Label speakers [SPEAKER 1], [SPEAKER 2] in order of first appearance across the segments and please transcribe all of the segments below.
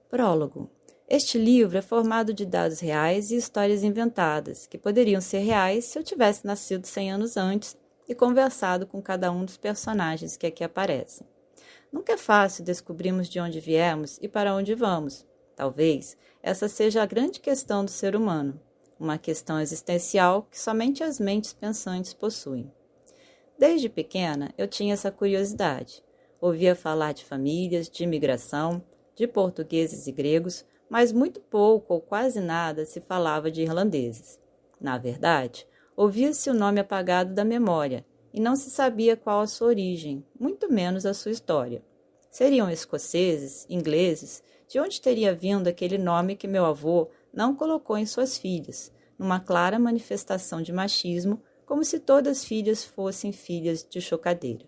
[SPEAKER 1] Prólogo. Este livro é formado de dados reais e histórias inventadas, que poderiam ser reais se eu tivesse nascido 100 anos antes e conversado com cada um dos personagens que aqui aparecem. Nunca é fácil descobrirmos de onde viemos e para onde vamos. Talvez essa seja a grande questão do ser humano, uma questão existencial que somente as mentes pensantes possuem. Desde pequena eu tinha essa curiosidade. Ouvia falar de famílias, de imigração, de portugueses e gregos, mas muito pouco ou quase nada se falava de irlandeses. Na verdade, ouvia-se o nome apagado da memória e não se sabia qual a sua origem, muito menos a sua história. Seriam escoceses, ingleses? De onde teria vindo aquele nome que meu avô não colocou em suas filhas, numa clara manifestação de machismo, como se todas as filhas fossem filhas de chocadeira?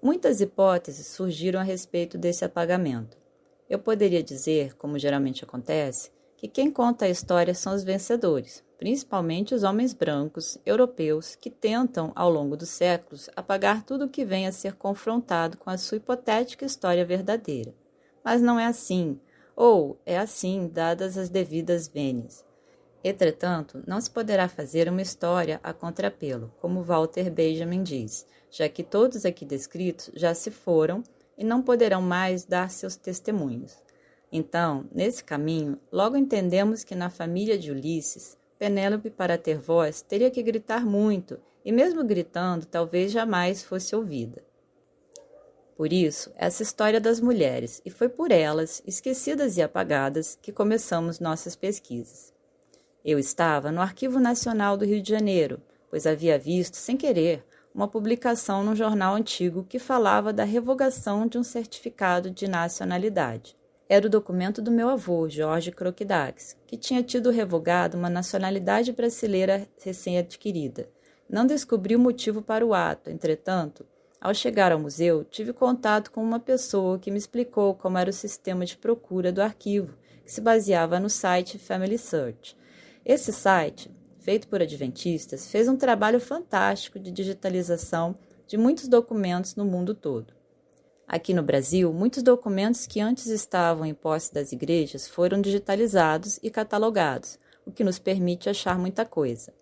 [SPEAKER 1] Muitas hipóteses surgiram a respeito desse apagamento. Eu poderia dizer, como geralmente acontece, que quem conta a história são os vencedores, principalmente os homens brancos, europeus, que tentam, ao longo dos séculos, apagar tudo o que vem a ser confrontado com a sua hipotética história verdadeira. Mas não é assim, ou é assim, dadas as devidas vênias. Entretanto, não se poderá fazer uma história a contrapelo, como Walter Benjamin diz, já que todos aqui descritos já se foram e não poderão mais dar seus testemunhos. Então, nesse caminho, logo entendemos que na família de Ulisses, Penélope, para ter voz, teria que gritar muito, e mesmo gritando, talvez jamais fosse ouvida. Por isso, essa história das mulheres, e foi por elas, esquecidas e apagadas, que começamos nossas pesquisas. Eu estava no Arquivo Nacional do Rio de Janeiro, pois havia visto, sem querer, uma publicação num jornal antigo que falava da revogação de um certificado de nacionalidade. Era o documento do meu avô, Jorge Croquidax, que tinha tido revogado uma nacionalidade brasileira recém-adquirida. Não descobri o motivo para o ato, entretanto, ao chegar ao museu, tive contato com uma pessoa que me explicou como era o sistema de procura do arquivo, que se baseava no site Family Search. Esse site, feito por adventistas, fez um trabalho fantástico de digitalização de muitos documentos no mundo todo. Aqui no Brasil, muitos documentos que antes estavam em posse das igrejas foram digitalizados e catalogados, o que nos permite achar muita coisa.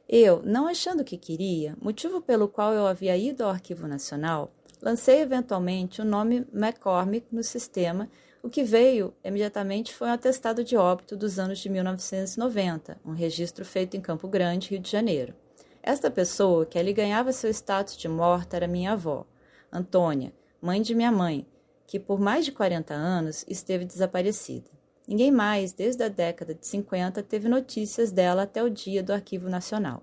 [SPEAKER 1] Eu, não achando o que queria, motivo pelo qual eu havia ido ao Arquivo Nacional, lancei eventualmente o nome McCormick no sistema. O que veio imediatamente foi um atestado de óbito dos anos de 1990, um registro feito em Campo Grande, Rio de Janeiro. Esta pessoa que ali ganhava seu status de morta era minha avó, Antônia, mãe de minha mãe, que por mais de 40 anos esteve desaparecida. Ninguém mais, desde a década de 50, teve notícias dela até o dia do Arquivo Nacional.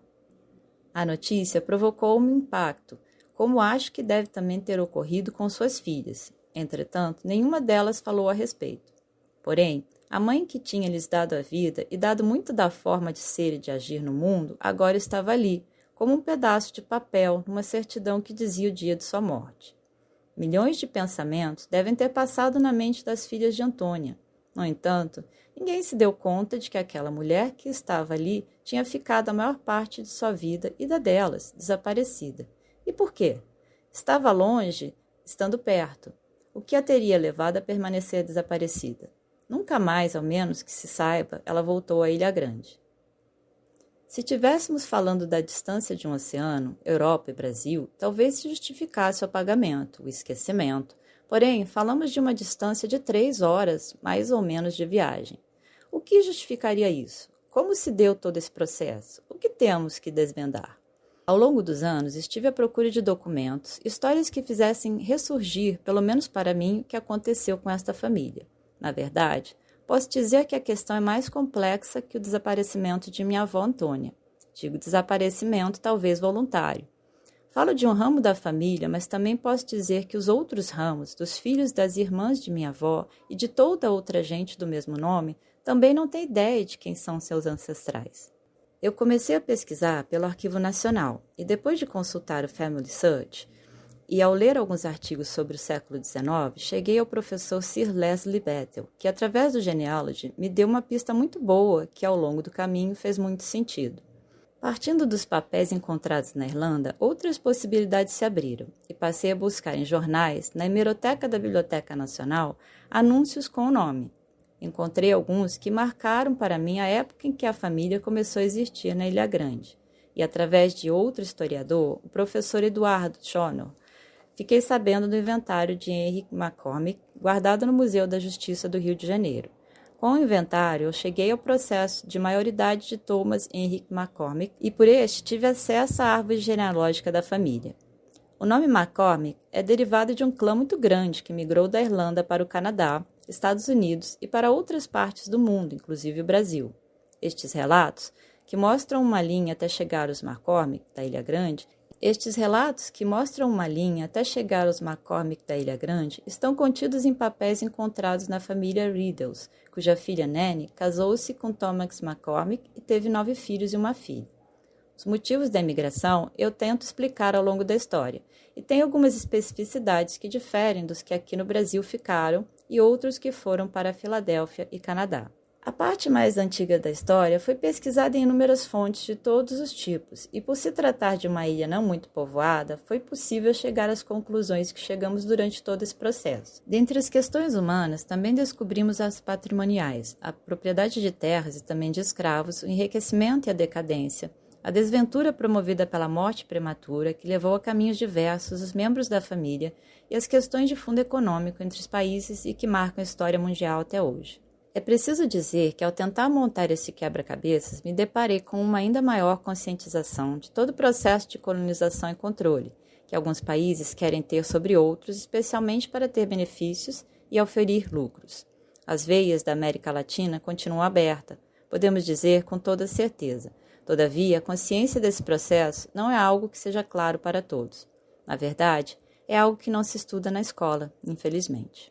[SPEAKER 1] A notícia provocou um impacto, como acho que deve também ter ocorrido com suas filhas. Entretanto, nenhuma delas falou a respeito. Porém, a mãe que tinha lhes dado a vida e dado muito da forma de ser e de agir no mundo, agora estava ali, como um pedaço de papel numa certidão que dizia o dia de sua morte. Milhões de pensamentos devem ter passado na mente das filhas de Antônia. No entanto, ninguém se deu conta de que aquela mulher que estava ali tinha ficado a maior parte de sua vida e da delas, desaparecida. E por quê? Estava longe, estando perto. O que a teria levado a permanecer desaparecida? Nunca mais, ao menos que se saiba, ela voltou à Ilha Grande. Se estivéssemos falando da distância de um oceano, Europa e Brasil, talvez se justificasse o apagamento, o esquecimento. Porém, falamos de uma distância de 3 horas, mais ou menos, de viagem. O que justificaria isso? Como se deu todo esse processo? O que temos que desvendar? Ao longo dos anos, estive à procura de documentos, histórias que fizessem ressurgir, pelo menos para mim, o que aconteceu com esta família. Na verdade, posso dizer que a questão é mais complexa que o desaparecimento de minha avó Antônia. Digo desaparecimento, talvez voluntário. Falo de um ramo da família, mas também posso dizer que os outros ramos, dos filhos das irmãs de minha avó e de toda outra gente do mesmo nome, também não têm ideia de quem são seus ancestrais. Eu comecei a pesquisar pelo Arquivo Nacional e depois de consultar o Family Search e ao ler alguns artigos sobre o século XIX, cheguei ao professor Sir Leslie Bethel, que através do Genealogy me deu uma pista muito boa que ao longo do caminho fez muito sentido. Partindo dos papéis encontrados na Irlanda, outras possibilidades se abriram e passei a buscar em jornais, na hemeroteca da Biblioteca Nacional, anúncios com o nome. Encontrei alguns que marcaram para mim a época em que a família começou a existir na Ilha Grande. E através de outro historiador, o professor Eduardo Schonor, fiquei sabendo do inventário de Henry McCormick, guardado no Museu da Justiça do Rio de Janeiro. Com o inventário, eu cheguei ao processo de maioridade de Thomas Henry McCormick e por este tive acesso à árvore genealógica da família. O nome McCormick é derivado de um clã muito grande que migrou da Irlanda para o Canadá, Estados Unidos e para outras partes do mundo, inclusive o Brasil. Estes relatos, que mostram uma linha até chegar aos McCormick da Ilha Grande, estão contidos em papéis encontrados na família Riddles, cuja filha Nanny casou-se com Thomas McCormick e teve 9 filhos e uma filha. Os motivos da imigração eu tento explicar ao longo da história, e tem algumas especificidades que diferem dos que aqui no Brasil ficaram e outros que foram para a Filadélfia e Canadá. A parte mais antiga da história foi pesquisada em inúmeras fontes de todos os tipos, e por se tratar de uma ilha não muito povoada, foi possível chegar às conclusões que chegamos durante todo esse processo. Dentre as questões humanas, também descobrimos as patrimoniais, a propriedade de terras e também de escravos, o enriquecimento e a decadência, a desventura promovida pela morte prematura, que levou a caminhos diversos os membros da família, e as questões de fundo econômico entre os países e que marcam a história mundial até hoje. É preciso dizer que, ao tentar montar esse quebra-cabeças, me deparei com uma ainda maior conscientização de todo o processo de colonização e controle, que alguns países querem ter sobre outros, especialmente para ter benefícios e oferir lucros. As veias da América Latina continuam abertas, podemos dizer com toda certeza. Todavia, a consciência desse processo não é algo que seja claro para todos. Na verdade, é algo que não se estuda na escola, infelizmente.